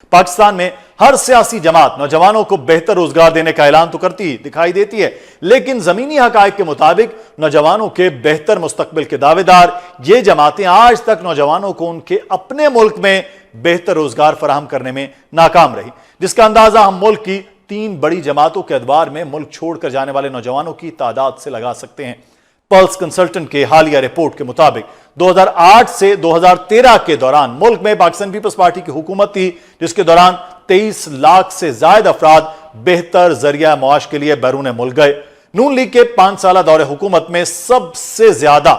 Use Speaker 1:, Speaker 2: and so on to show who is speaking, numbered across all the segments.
Speaker 1: پاکستان میں ہر سیاسی جماعت نوجوانوں کو بہتر روزگار دینے کا اعلان تو کرتی دکھائی دیتی ہے، لیکن زمینی حقائق کے مطابق نوجوانوں کے بہتر مستقبل کے دعوے دار یہ جماعتیں آج تک نوجوانوں کو ان کے اپنے ملک میں بہتر روزگار فراہم کرنے میں ناکام رہی، جس کا اندازہ ہم ملک کی 3 بڑی جماعتوں کے ادوار میں ملک چھوڑ کر جانے والے نوجوانوں کی تعداد سے لگا سکتے ہیں۔ پلس کنسلٹنٹ کے حالیہ رپورٹ کے مطابق 2008 سے 2013 کے دوران ملک میں پاکستان پیپلز پارٹی کی حکومت تھی، جس کے دوران 23 لاکھ سے زائد افراد بہتر ذریعہ معاش کے لیے بیرون ملک گئے۔ نون لیگ کے 5 سالہ دور حکومت میں سب سے زیادہ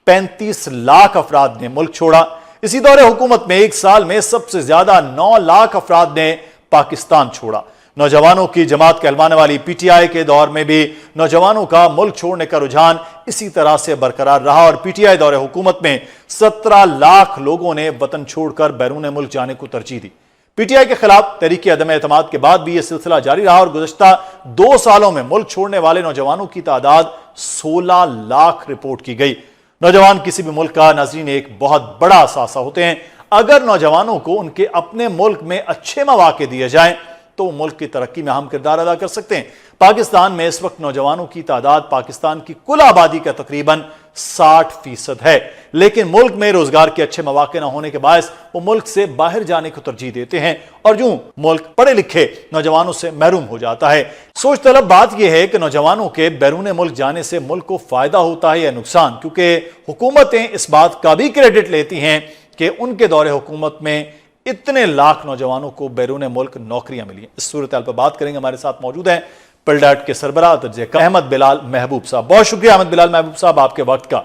Speaker 1: 35 لاکھ افراد نے ملک چھوڑا۔ اسی دور حکومت میں ایک سال میں سب سے زیادہ 9 لاکھ افراد نے پاکستان چھوڑا۔ نوجوانوں کی جماعت کہلوانے والی پی ٹی آئی کے دور میں بھی نوجوانوں کا ملک چھوڑنے کا رجحان اسی طرح سے برقرار رہا اور پی ٹی آئی دور حکومت میں 17 لاکھ لوگوں نے وطن چھوڑ کر بیرون ملک جانے کو ترجیح دی۔ پی ٹی آئی کے خلاف تحریک عدم اعتماد کے بعد بھی یہ سلسلہ جاری رہا اور گزشتہ 2 سالوں میں ملک چھوڑنے والے نوجوانوں کی تعداد 16 لاکھ رپورٹ کی گئی۔ نوجوان کسی بھی ملک کا ناظرین ایک بہت بڑا اثاثہ ہوتے ہیں۔ اگر نوجوانوں کو ان کے اپنے ملک میں اچھے مواقع دیے جائیں تو ملک کی ترقی میں اہم کردار ادا کر سکتے ہیں۔ پاکستان میں اس وقت نوجوانوں کی تعداد پاکستان کی کل آبادی کا تقریباً 60% ہے، لیکن ملک میں روزگار کے اچھے مواقع نہ ہونے کے باعث وہ ملک سے باہر جانے کو ترجیح دیتے ہیں اور یوں ملک پڑھے لکھے نوجوانوں سے محروم ہو جاتا ہے۔ سوچ طلب بات یہ ہے کہ نوجوانوں کے بیرون ملک جانے سے ملک کو فائدہ ہوتا ہے یا نقصان، کیونکہ حکومتیں اس بات کا بھی کریڈٹ لیتی ہیں کہ ان کے دور حکومت میں اتنے لاکھ نوجوانوں کو بیرون ملک نوکریاں ملی ہیں۔ اس صورتحال پر بات کریں گے، ہمارے ساتھ موجود ہیں پلڈاٹ کے سربراہ درجہ احمد بلال محبوب صاحب۔ بہت شکریہ احمد بلال محبوب صاحب آپ کے وقت کا۔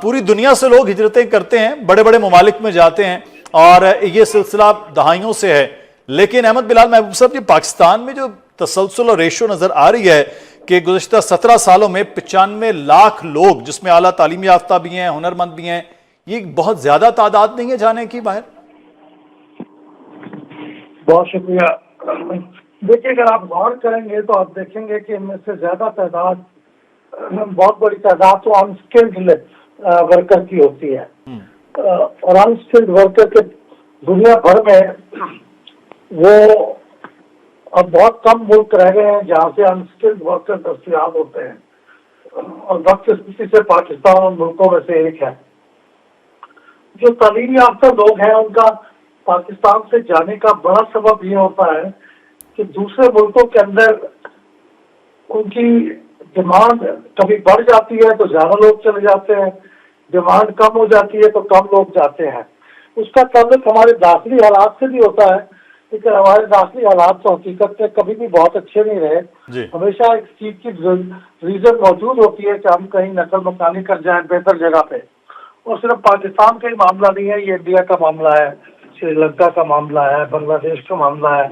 Speaker 1: پوری دنیا سے لوگ ہجرتیں کرتے ہیں، بڑے بڑے ممالک میں جاتے ہیں اور یہ سلسلہ دہائیوں سے ہے، لیکن احمد بلال محبوب صاحب یہ پاکستان میں جو تسلسل اور ریشو نظر آ رہی ہے کہ گزشتہ 17 سالوں میں 95 لاکھ لوگ، جس میں اعلیٰ تعلیم یافتہ بھی ہیں، ہنرمند بھی ہیں، یہ بہت زیادہ تعداد نہیں ہے جانے کی باہر؟
Speaker 2: بہت شکریہ۔ دیکھیے، اگر آپ غور کریں گے تو آپ دیکھیں گے کہ ان میں سے زیادہ تعداد، بہت بڑی تعداد تو انسکلڈ ورکر کی ہوتی ہے، اور انسکلڈ ورکر کے دنیا بھر میں وہ اب بہت کم ملک رہ گئے ہیں جہاں سے انسکلڈ ورکر دستیاب ہوتے ہیں، اور وقت سے پاکستان ان ملکوں میں سے ایک ہے۔ جو تعلیم یافتہ لوگ ہیں ان کا پاکستان سے جانے کا بڑا سبب یہ ہوتا ہے کہ دوسرے ملکوں کے اندر ان کی ڈیمانڈ کبھی بڑھ جاتی ہے تو زیادہ لوگ چلے جاتے ہیں، ڈیمانڈ کم ہو جاتی ہے تو کم لوگ جاتے ہیں۔ اس کا تعلق ہمارے داخلی حالات سے بھی ہوتا ہے، لیکن ہمارے داخلی حالات تو حقیقت میں کبھی بھی بہت اچھے نہیں رہے۔ ہمیشہ ایک چیز کی ریزن موجود ہوتی ہے کہ ہم کہیں نقل مکانی کر جائیں بہتر جگہ پہ، اور صرف پاکستان کا ہی معاملہ نہیں ہے، یہ انڈیا کا معاملہ ہے، سری لنکا کا معاملہ ہے، بنگلہ دیش کا معاملہ ہے۔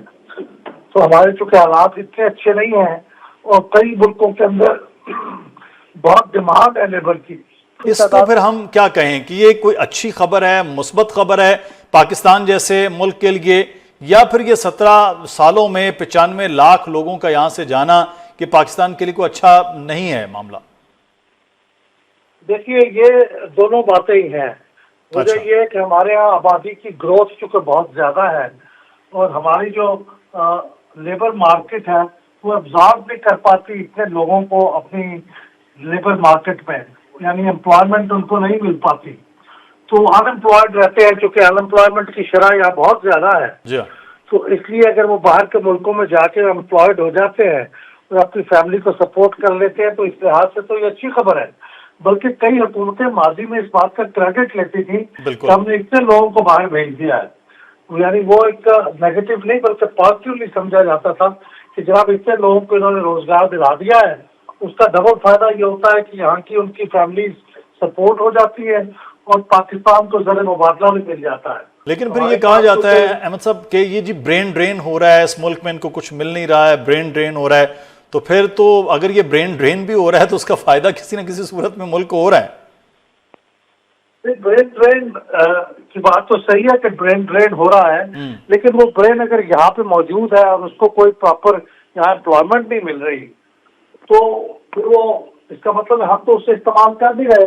Speaker 2: تو ہمارے چونکہ حالات اتنے اچھے نہیں ہیں اور کئی ملکوں کے اندر بہت ڈیمانڈ ہے لیبر کی،
Speaker 1: اس کو پھر ہم کیا کہیں کہ یہ کوئی اچھی خبر ہے، مثبت خبر ہے پاکستان جیسے ملک کے لیے، یا پھر یہ 17 سالوں میں 95 لاکھ لوگوں کا یہاں سے جانا کہ پاکستان کے لیے کوئی اچھا نہیں ہے معاملہ؟
Speaker 2: دیکھیے، یہ دونوں باتیں ہی ہیں۔ وجہ یہ ہے کہ ہمارے یہاں آبادی کی گروتھ چونکہ بہت زیادہ ہے اور ہماری جو لیبر مارکیٹ ہے وہ ابزارب نہیں کر پاتی اتنے لوگوں کو اپنی لیبر مارکیٹ میں، یعنی امپلائمنٹ ان کو نہیں مل پاتی، تو ان امپلائڈ رہتے ہیں۔ چونکہ ان امپلائمنٹ کی شرح یہاں بہت زیادہ ہے، تو اس لیے اگر وہ باہر کے ملکوں میں جا کے امپلائڈ ہو جاتے ہیں اور اپنی فیملی کو سپورٹ کر لیتے ہیں تو اس لحاظ سے تو یہ اچھی خبر ہے۔ بلکہ کئی حکومتیں ماضی میں اس بات کا کریڈٹ لیتی تھی کہ ہم نے اتنے لوگوں کو باہر بھیج دیا ہے، یعنی وہ ایک نیگیٹو نہیں بلکہ پازیٹیولی سمجھا جاتا تھا کہ جناب اتنے لوگوں کو انہوں نے روزگار دلا دیا ہے۔ اس کا ڈبل فائدہ یہ ہوتا ہے کہ یہاں کی ان کی فیملیز سپورٹ ہو جاتی ہے اور پاکستان کو زر مبادلہ بھی مل جاتا ہے۔
Speaker 1: لیکن پھر یہ کہا جاتا ہے احمد صاحب کہ یہ جی برین ڈرین ہو رہا ہے، اس ملک میں ان کو کچھ مل نہیں رہا ہے، برین ڈرین ہو رہا ہے، تو پھر تو اگر یہ برین ڈرین بھی ہو رہا ہے تو اس کا فائدہ کسی نہ کسی صورت میں ملک کو ہو رہا ہے۔
Speaker 2: برین ڈرین کی بات تو صحیح ہے کہ برین ڈرین ہو رہا ہے، لیکن وہ برین اگر یہاں پہ موجود ہے اور اس کو کوئی پراپر یہاں امپلائمنٹ نہیں مل رہی تو پھر وہ اس کا مطلب ہم تو اسے استعمال کر نہیں رہے۔